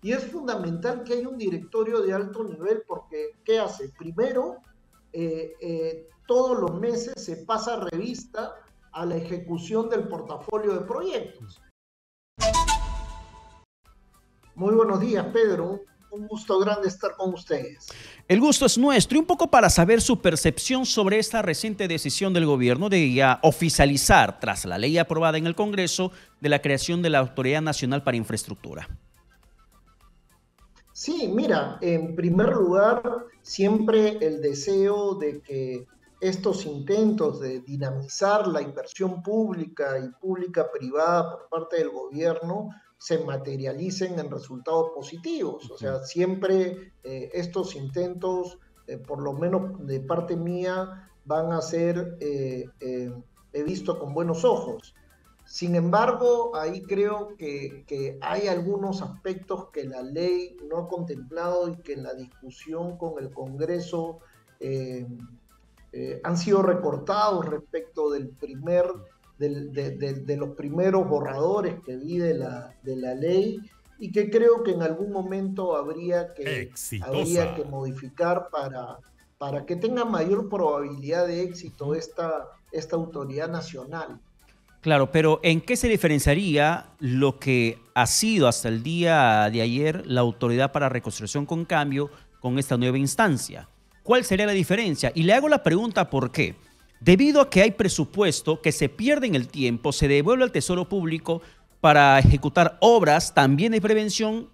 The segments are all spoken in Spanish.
Y es fundamental que haya un directorio de alto nivel porque, ¿qué hace? Primero, todos los meses se pasa revista a la ejecución del portafolio de proyectos. Muy buenos días, Pedro. Un gusto grande estar con ustedes. El gusto es nuestro y un poco para saber su percepción sobre esta reciente decisión del gobierno de ya oficializar, tras la ley aprobada en el Congreso, de la creación de la Autoridad Nacional para Infraestructura. Sí, mira, en primer lugar, siempre el deseo de que estos intentos de dinamizar la inversión pública y pública-privada por parte del gobierno se materialicen en resultados positivos. O sea, siempre estos intentos, por lo menos de parte mía, van a ser he visto con buenos ojos. Sin embargo, ahí creo que hay algunos aspectos que la ley no ha contemplado y que en la discusión con el Congreso eh, han sido recortados respecto de los primeros borradores que vi de la ley y que creo que en algún momento habría que modificar para que tenga mayor probabilidad de éxito esta autoridad nacional. Claro, pero ¿en qué se diferenciaría lo que ha sido hasta el día de ayer la Autoridad para Reconstrucción con Cambio con esta nueva instancia? ¿Cuál sería la diferencia? Y le hago la pregunta ¿por qué? Debido a que hay presupuesto que se pierde en el tiempo, se devuelve al Tesoro Público para ejecutar obras también de prevención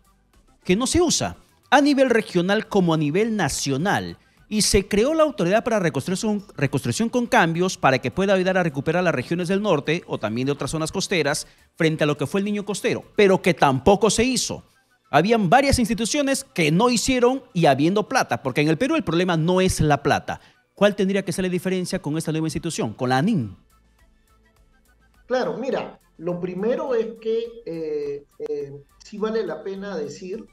que no se usa a nivel regional como a nivel nacional. Y se creó la Autoridad para Reconstrucción con Cambios para que pueda ayudar a recuperar las regiones del norte o también de otras zonas costeras frente a lo que fue el Niño Costero, pero que tampoco se hizo. Habían varias instituciones que no hicieron y habiendo plata, porque en el Perú el problema no es la plata. ¿Cuál tendría que ser la diferencia con esta nueva institución, con la ANIN? Claro, mira, lo primero es que sí vale la pena decir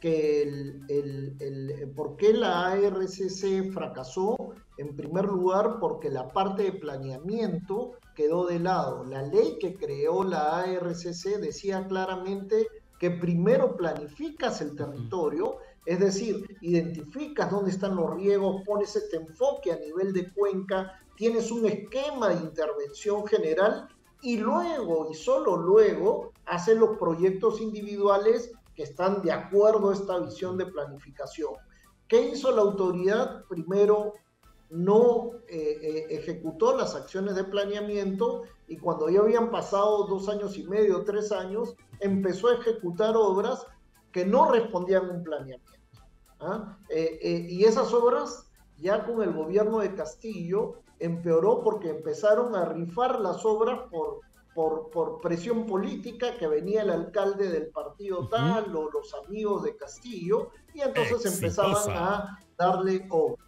que por qué la ARCC fracasó, en primer lugar, porque la parte de planeamiento quedó de lado. La ley que creó la ARCC decía claramente que primero planificas el territorio, es decir, identificas dónde están los riegos, pones este enfoque a nivel de cuenca, tienes un esquema de intervención general y luego, y solo luego, haces los proyectos individuales que están de acuerdo a esta visión de planificación. ¿Qué hizo la autoridad? Primero, no ejecutó las acciones de planeamiento y cuando ya habían pasado 2 años y medio, 3 años, empezó a ejecutar obras que no respondían a un planeamiento. Y esas obras, ya con el gobierno de Castillo, empeoró porque empezaron a rifar las obras por presión política que venía el alcalde del partido tal o los amigos de Castillo y entonces empezaban a darle obras.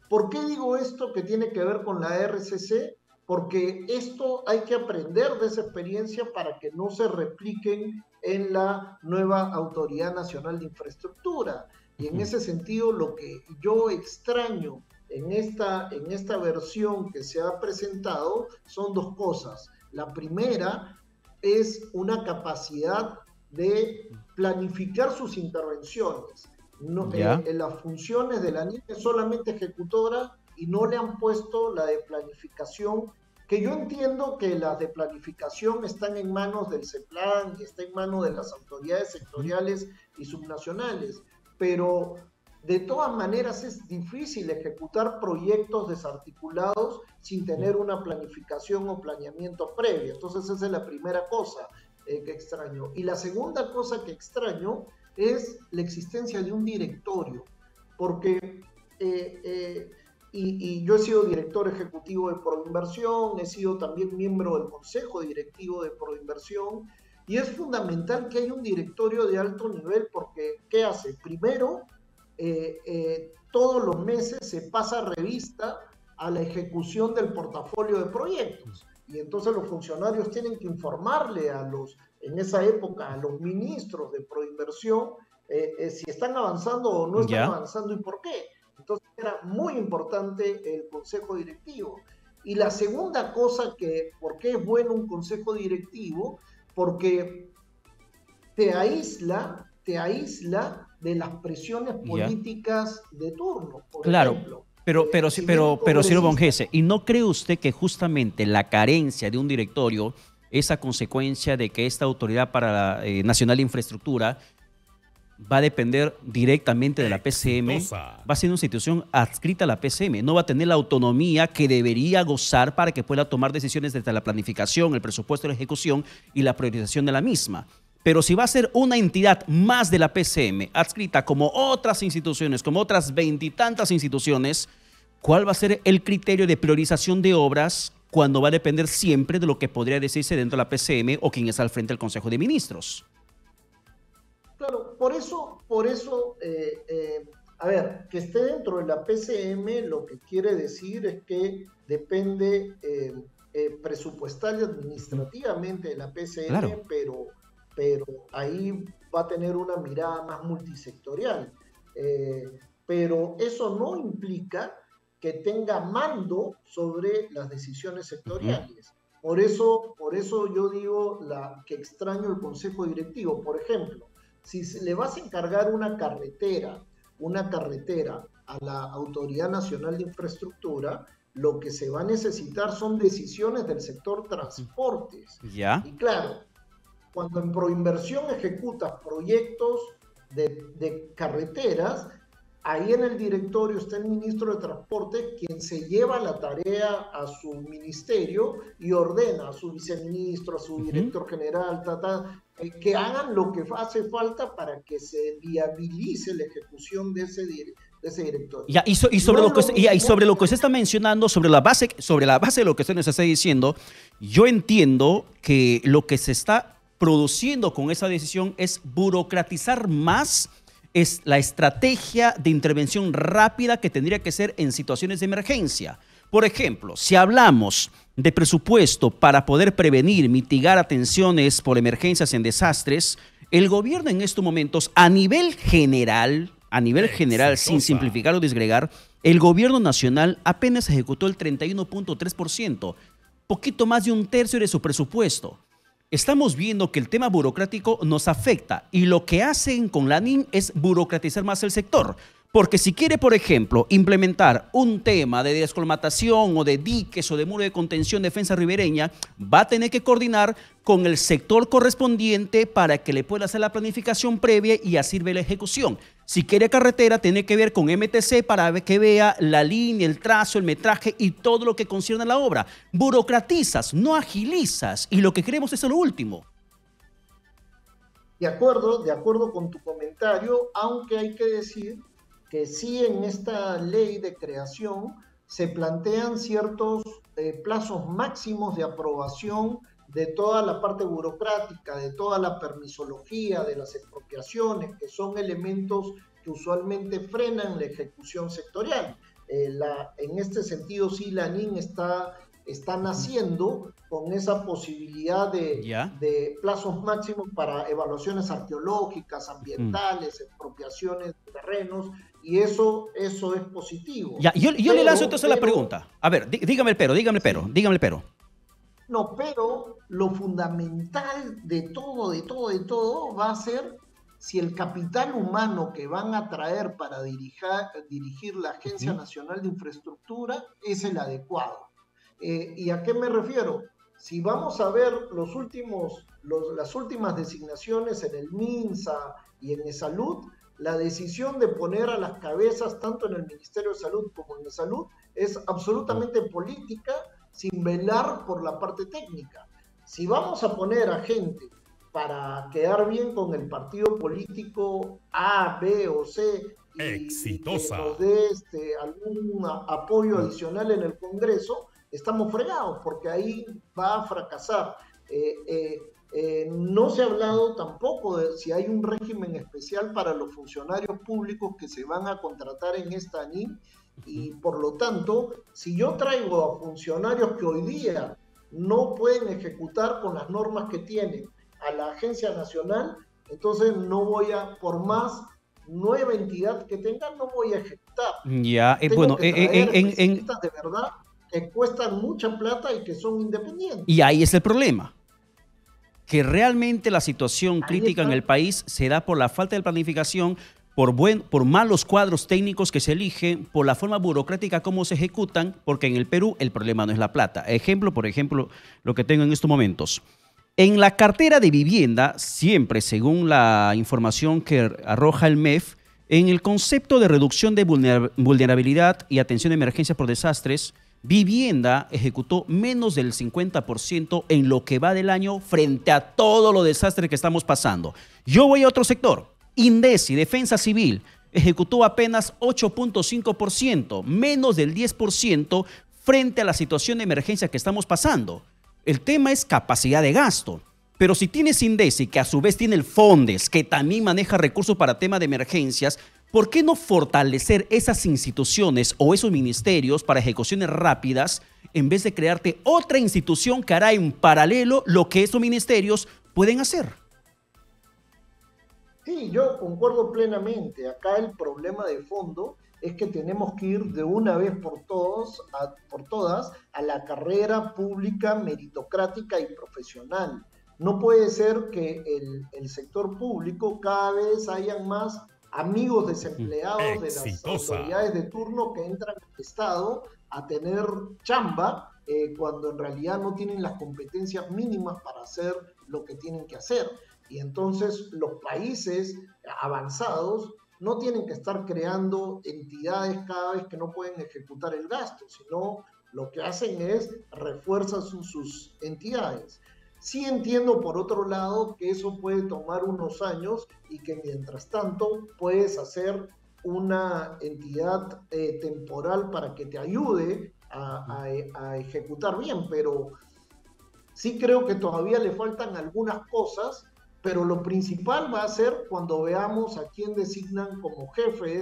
¿Por qué digo esto que tiene que ver con la RCC? Porque esto hay que aprender de esa experiencia para que no se repliquen en la nueva Autoridad Nacional de Infraestructura. Y en ese sentido, lo que yo extraño en esta versión que se ha presentado son dos cosas. La primera es una capacidad de planificar sus intervenciones. No, las funciones de la NIN es solamente ejecutora y no le han puesto la de planificación, que yo entiendo que las de planificación están en manos del CEPLAN y está en manos de las autoridades sectoriales y subnacionales, pero de todas maneras es difícil ejecutar proyectos desarticulados sin tener una planificación o planeamiento previo. Entonces esa es la primera cosa que extraño. Y la segunda cosa que extraño es la existencia de un directorio, porque y yo he sido director ejecutivo de Proinversión, he sido también miembro del consejo directivo de Proinversión, y es fundamental que haya un directorio de alto nivel porque, ¿qué hace? Primero, todos los meses se pasa revista a la ejecución del portafolio de proyectos y entonces los funcionarios tienen que informarle en esa época a los ministros de Proinversión si están avanzando o no están avanzando y por qué. Entonces era muy importante el consejo directivo. Y la segunda cosa ¿por qué es bueno un consejo directivo? Porque te aísla te aísla de las presiones Ya. políticas de turno, por Claro, ejemplo. Si viene un pero, señor Von congresista, Gese, ¿y no cree usted que justamente la carencia de un directorio es a consecuencia de que esta Autoridad Nacional de Infraestructura va a depender directamente de la PCM? Exitosa. Va a ser una institución adscrita a la PCM, no va a tener la autonomía que debería gozar para que pueda tomar decisiones desde la planificación, el presupuesto, la ejecución y la priorización de la misma. Pero si va a ser una entidad más de la PCM, adscrita como otras instituciones, como otras veintitantas instituciones, ¿cuál va a ser el criterio de priorización de obras cuando va a depender siempre de lo que podría decirse dentro de la PCM o quien está al frente del Consejo de Ministros? claro, a ver, que esté dentro de la PCM lo que quiere decir es que depende presupuestal y administrativamente de la Claro. PCM, pero ahí va a tener una mirada más multisectorial. Eh, pero eso no implica que tenga mando sobre las decisiones Ujú. sectoriales. Por eso yo digo que extraño el consejo directivo. Por ejemplo, si le vas a encargar una carretera a la Autoridad Nacional de Infraestructura, lo que se va a necesitar son decisiones del sector transportes. Ya. Y claro, cuando en Proinversión ejecutas proyectos de carreteras, ahí en el directorio está el ministro de Transporte, quien se lleva la tarea a su ministerio y ordena a su viceministro, a su Ujú. director general, que hagan lo que hace falta para que se viabilice la ejecución de ese directorio. Ya, y sobre No lo es que lo usted, y mismo. sobre lo que usted está mencionando, sobre la base de lo que usted nos está diciendo, yo entiendo que lo que se está produciendo con esa decisión es burocratizar más es la estrategia de intervención rápida que tendría que ser en situaciones de emergencia. Por ejemplo, si hablamos de presupuesto para poder prevenir, mitigar atenciones por emergencias en desastres, el gobierno en estos momentos, a nivel general, sin Exitosa. simplificar o disgregar, el gobierno nacional apenas ejecutó el 31.3%, poquito más de un tercio de su presupuesto. Estamos viendo que el tema burocrático nos afecta y lo que hacen con la NIN es burocratizar más el sector. Porque si quiere, por ejemplo, implementar un tema de descolmatación o de diques o de muro de contención defensa ribereña, va a tener que coordinar con el sector correspondiente para que le pueda hacer la planificación previa y así ve la ejecución. Si quiere carretera, tiene que ver con MTC para que vea la línea, el trazo, el metraje y todo lo que concierne a la obra. Burocratizas, no agilizas y lo que queremos es lo último. De acuerdo con tu comentario, aunque hay que decir que sí en esta ley de creación se plantean ciertos plazos máximos de aprobación de toda la parte burocrática, de toda la permisología, de las expropiaciones, que son elementos que usualmente frenan la ejecución sectorial. En este sentido, sí, la NIN está naciendo con esa posibilidad ¿Ya? de plazos máximos para evaluaciones arqueológicas, Mm. ambientales, expropiaciones de terrenos, y eso es positivo. Ya, yo le lanzo entonces la Pero, pregunta. A ver, dígame el pero, dígame el pero, sí, dígame el pero. no, pero lo fundamental de todo va a ser si el capital humano que van a traer para dirigir la Agencia Ujú. Nacional de Infraestructura es el adecuado. ¿Y a qué me refiero? Si vamos a ver las últimas designaciones en el MINSA y en el Salud, la decisión de poner a las cabezas tanto en el Ministerio de Salud como en el Salud es Ujú. absolutamente política sin velar por la parte técnica. Si vamos a poner a gente para quedar bien con el partido político A, B o C y que Exitosa. nos dé algún apoyo Mm. adicional en el Congreso, estamos fregados porque ahí va a fracasar. Eh, eh, no se ha hablado tampoco de si hay un régimen especial para los funcionarios públicos que se van a contratar en esta ANIM Ujú. y por lo tanto, si yo traigo a funcionarios que hoy día no pueden ejecutar con las normas que tienen a la Agencia Nacional, entonces no voy a, por más nueva entidad que tenga, no voy a ejecutar. Ya, Tengo bueno, que traer especialistas de verdad que cuestan mucha plata y que son y independientes. ahí es el problema. que realmente la situación crítica en el país se da por la falta de planificación, por malos cuadros técnicos que se eligen, por la forma burocrática como se ejecutan, porque en el Perú el problema no es la plata. Ejemplo, por ejemplo, lo que tengo en estos momentos. En la cartera de vivienda, siempre según la información que arroja el MEF, en el concepto de reducción de vulnerabilidad y atención a emergencias por desastres, Vivienda ejecutó menos del 50% en lo que va del año frente a todo lo desastre que estamos pasando. Yo voy a otro sector. INDECI, Defensa Civil, ejecutó apenas 8.5%, menos del 10% frente a la situación de emergencia que estamos pasando. El tema es capacidad de gasto. Pero si tienes INDECI, que a su vez tiene el FONDES, que también maneja recursos para temas de emergencias, ¿por qué no fortalecer esas instituciones o esos ministerios para ejecuciones rápidas en vez de crearte otra institución que hará en paralelo lo que esos ministerios pueden hacer? Sí, yo concuerdo plenamente. Acá el problema de fondo es que tenemos que ir de una vez por todas a la carrera pública meritocrática y profesional. No puede ser que el sector público cada vez hayan más amigos desempleados de las autoridades de turno que entran al Estado a tener chamba cuando en realidad no tienen las competencias mínimas para hacer lo que tienen que hacer. Y entonces los países avanzados no tienen que estar creando entidades cada vez que no pueden ejecutar el gasto, sino lo que hacen es refuerzan sus entidades. Sí entiendo, por otro lado, que eso puede tomar unos años y que mientras tanto puedes hacer una entidad temporal para que te ayude a ejecutar bien, pero sí creo que todavía le faltan algunas cosas, pero lo principal va a ser cuando veamos a quién designan como jefe de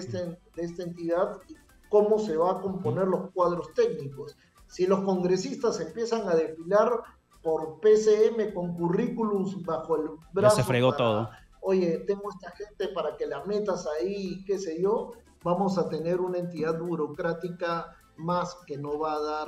esta entidad y cómo se va a componer los cuadros técnicos. Si los congresistas empiezan a desfilar por PCM con currículums bajo el brazo. Ya se fregó todo. Oye, tengo esta gente para que la metas ahí, qué sé yo, vamos a tener una entidad burocrática más que no va a dar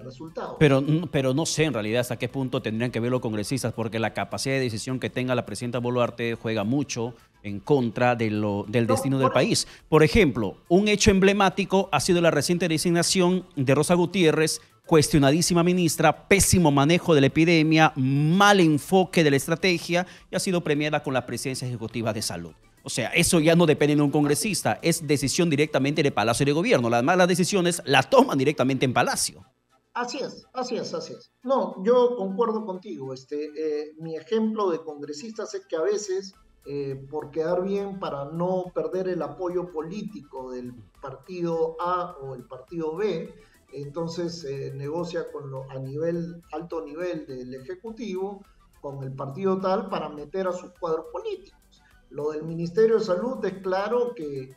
resultados. Pero no sé en realidad hasta qué punto tendrían que ver los congresistas, porque la capacidad de decisión que tenga la presidenta Boluarte juega mucho en contra del destino del país. Por ejemplo, un hecho emblemático ha sido la reciente designación de Rosa Gutiérrez, cuestionadísima ministra, pésimo manejo de la epidemia, mal enfoque de la estrategia, y ha sido premiada con la presidencia ejecutiva de salud. O sea, eso ya no depende de un congresista, es decisión directamente de Palacio de Gobierno. Las malas decisiones las toman directamente en Palacio. Así es. No, yo concuerdo contigo. Mi ejemplo de congresistas es que a veces, por quedar bien, para no perder el apoyo político del partido A o el partido B, entonces negocia a alto nivel del Ejecutivo con el partido tal para meter a sus cuadros políticos. Lo del Ministerio de Salud es claro que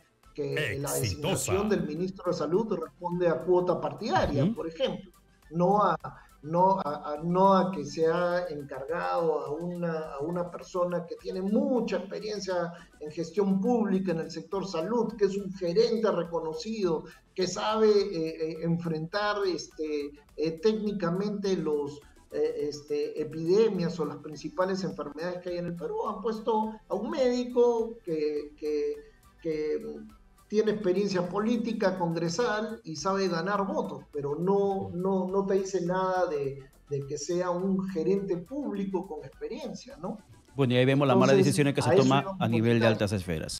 la designación del ministro de Salud responde a cuota partidaria, por ejemplo, no a que se ha encargado a una persona que tiene mucha experiencia en gestión pública en el sector salud, que es un gerente reconocido, que sabe enfrentar técnicamente los epidemias o las principales enfermedades que hay en el Perú. Han puesto a un médico que tiene experiencia política, congresal y sabe ganar votos, pero no te dice nada de que sea un gerente público con experiencia, ¿no? Bueno, y ahí vemos las malas decisiones que se toman a nivel de altas esferas.